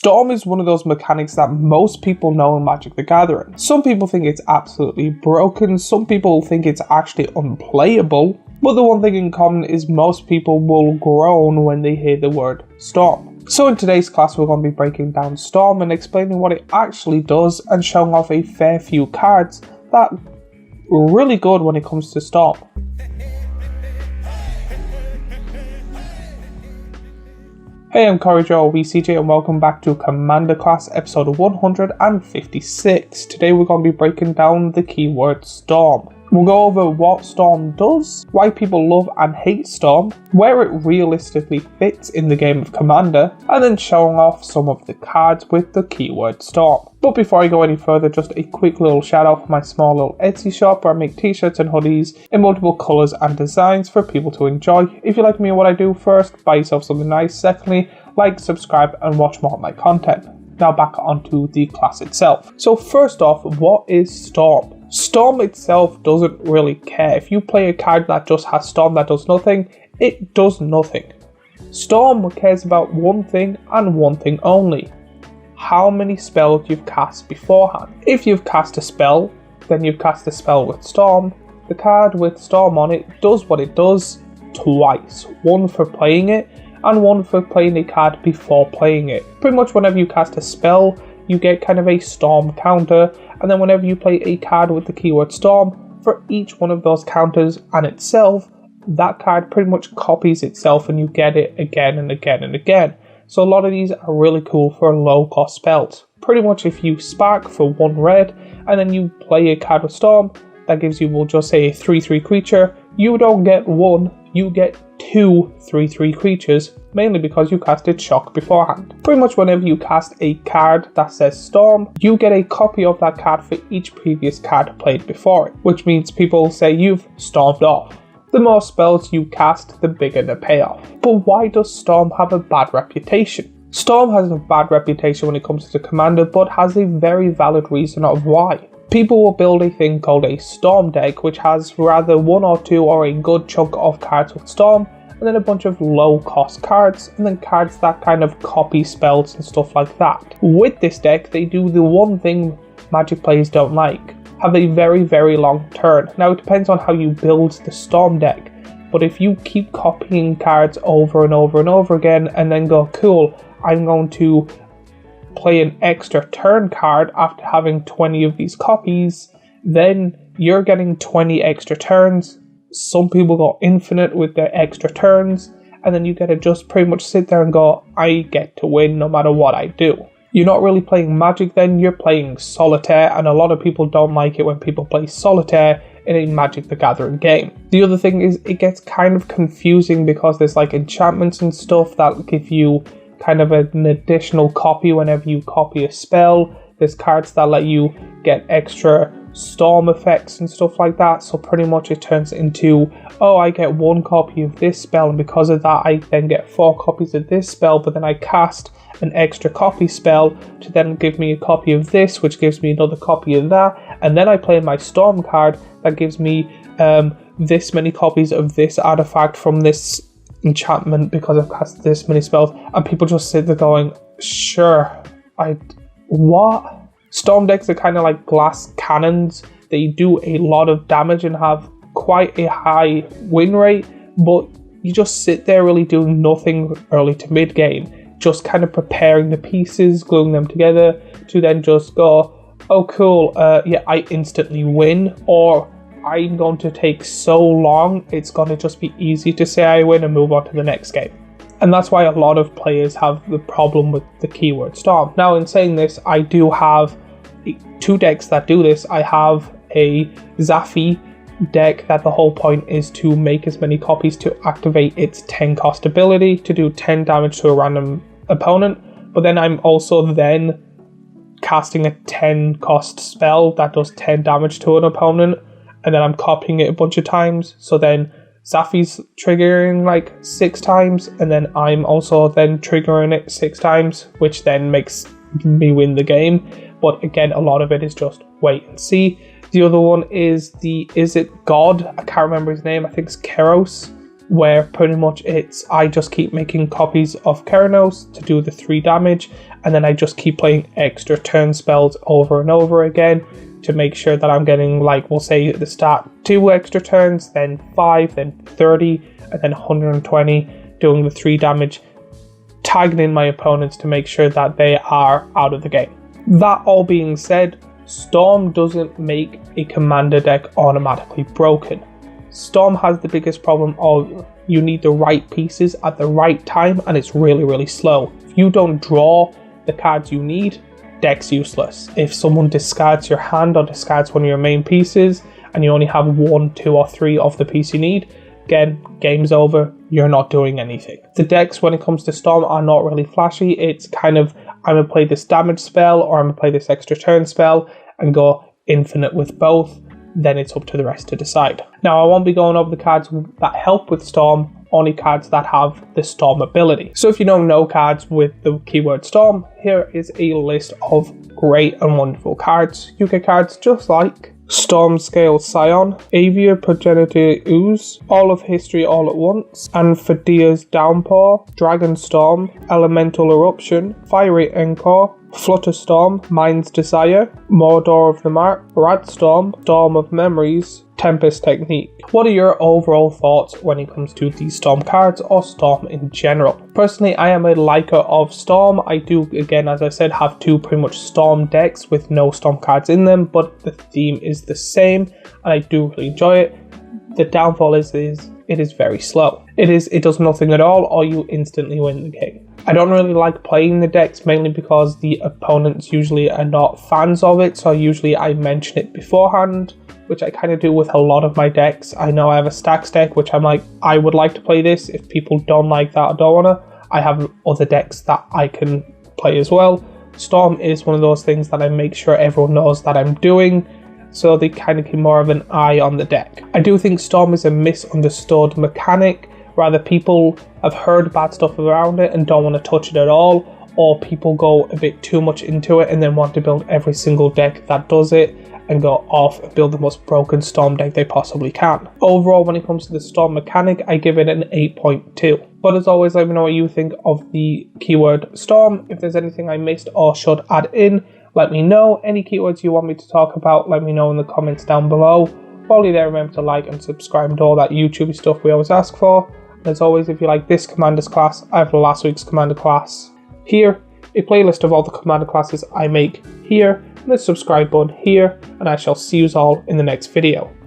Storm is one of those mechanics that most people know in Magic the Gathering. Some people think it's absolutely broken, some people think it's actually unplayable, but the one thing in common is most people will groan when they hear the word Storm. So in today's class we're going to be breaking down Storm and explaining what it actually does and showing off a fair few cards that are really good when it comes to Storm. Hey, I'm Corey Joe VCJ and welcome back to Commander Class episode 156. Today we're going to be breaking down the keyword Storm. We'll go over what Storm does, why people love and hate Storm, where it realistically fits in the game of Commander, and then showing off some of the cards with the keyword Storm. But before I go any further, just a quick little shout out for my small little Etsy shop where I make t-shirts and hoodies in multiple colours and designs for people to enjoy. If you like me and what I do, first, buy yourself something nice. Secondly, like, subscribe and watch more of my content. Now back onto the class itself. So first off, what is Storm? Storm itself doesn't really care. If you play a card that just has Storm that does nothing, it does nothing. Storm cares about one thing and one thing only: how many spells you've cast beforehand. If you've cast a spell, then you've cast a spell with Storm. The card with Storm on it does what it does twice. One for playing it and one for playing a card before playing it. Pretty much whenever you cast a spell, you get kind of a Storm counter, and then whenever you play a card with the keyword Storm, for each one of those counters and itself, that card pretty much copies itself and you get it again and again and again. So a lot of these are really cool for low cost spells. Pretty much if you spark for 1 red and then you play a card with Storm, that gives you, we'll just say, a 3/3 creature, you don't get 1, you get 2 3/3 creatures, mainly because you casted Shock beforehand. Pretty much whenever you cast a card that says Storm, you get a copy of that card for each previous card played before it, which means people say you've stormed off. The more spells you cast, the bigger the payoff. But why does Storm have a bad reputation? Storm has a bad reputation when it comes to Commander, but has a very valid reason of why. People will build a thing called a Storm deck, which has rather 1 or 2 or a good chunk of cards with Storm, and then a bunch of low cost cards, and then cards that kind of copy spells and stuff like that. With this deck, they do the one thing Magic players don't like: have a very long turn. Now it depends on how you build the Storm deck, but if you keep copying cards over and over and over again and then go, cool, I'm going to play an extra turn card after having 20 of these copies, then you're getting 20 extra turns. Some people go infinite with their extra turns, and then you get to just pretty much sit there and go, I get to win no matter what I do. You're not really playing Magic then, you're playing Solitaire, and a lot of people don't like it when people play Solitaire in a Magic the Gathering game. The other thing is it gets kind of confusing because there's like enchantments and stuff that give you kind of an additional copy whenever you copy a spell. There's cards that let you get extra Storm effects and stuff like that, so pretty much it turns into, oh, I get 1 copy of this spell, and because of that I then get 4 copies of this spell, but then I cast an extra copy spell to then give me a copy of this, which gives me another copy of that, and then I play my Storm card that gives me this many copies of this artifact from this enchantment because I've cast this many spells, and people just sit there going, sure, what? Storm decks are kind of like glass cannons. They do a lot of damage and have quite a high win rate, but you just sit there really doing nothing early to mid game, just kind of preparing the pieces, gluing them together to then just go, oh cool, yeah, I instantly win, or I'm going to take so long, it's going to just be easy to say I win and move on to the next game. And that's why a lot of players have the problem with the keyword Storm. Now in saying this, I do have 2 decks that do this. I have a Zafi deck that the whole point is to make as many copies to activate its 10 cost ability to do 10 damage to a random opponent, but then I'm also then casting a 10 cost spell that does 10 damage to an opponent, and then I'm copying it a bunch of times, so then Zafi's triggering like 6 times, and then I'm also then triggering it 6 times, which then makes me win the game. But again, a lot of it is just wait and see. The other one is is it God? I can't remember his name. I think it's Keros. where pretty much I just keep making copies of Keranos to do the 3 damage, and then I just keep playing extra turn spells over and over again to make sure that I'm getting, like, we'll say at the start 2 extra turns, then 5, then 30, and then 120, doing the 3 damage, tagging in my opponents to make sure that they are out of the game. That all being said, Storm doesn't make a commander deck automatically broken. Storm has the biggest problem of you need the right pieces at the right time, and it's really slow. If you don't draw the cards you need, deck's useless. If someone discards your hand or discards one of your main pieces and you only have 1, 2 or 3 of the piece you need, again, game's over, you're not doing anything. The decks when it comes to Storm are not really flashy. It's kind of, I'm going to play this damage spell or I'm going to play this extra turn spell and go infinite with both. Then it's up to the rest to decide. Now, I won't be going over the cards that help with Storm, only cards that have the Storm ability. So if you don't know cards with the keyword Storm, here is a list of great and wonderful cards. You get cards just like Stormscale Scion, Avia Progenitor Ooze, All of History All at Once, Anthedia's Downpour, Dragon Storm, Elemental Eruption, Fiery Encore, Flutterstorm, Mind's Desire, Mordor of the Mark, Radstorm, Storm of Memories, Tempest Technique. What are your overall thoughts when it comes to these Storm cards or Storm in general? Personally, I am a liker of Storm. I do, again, as I said, have 2 pretty much Storm decks with no Storm cards in them, but the theme is the same and I do really enjoy it. The downfall is it is very slow. It does nothing at all, or you instantly win the game. I don't really like playing the decks, mainly because the opponents usually are not fans of it, so usually I mention it beforehand, which I kind of do with a lot of my decks. I know I have a stacks deck, which I'm like, I would like to play this. If people don't like that or don't wanna, I have other decks that I can play as well. Storm is one of those things that I make sure everyone knows that I'm doing, so they kind of keep more of an eye on the deck. I do think Storm is a misunderstood mechanic. Rather, people have heard bad stuff around it and don't want to touch it at all, or people go a bit too much into it and then want to build every single deck that does it and go off and build the most broken Storm deck they possibly can. Overall, when it comes to the Storm mechanic, I give it an 8.2. But as always, let me know what you think of the keyword Storm. If there's anything I missed or should add in, let me know. Any keywords you want me to talk about, let me know in the comments down below. While you're there, remember to like and subscribe and all that YouTube stuff we always ask for. And as always, if you like this Commander's class, I have last week's Commander class here, a playlist of all the Commander classes I make here, and the subscribe button here, and I shall see you all in the next video.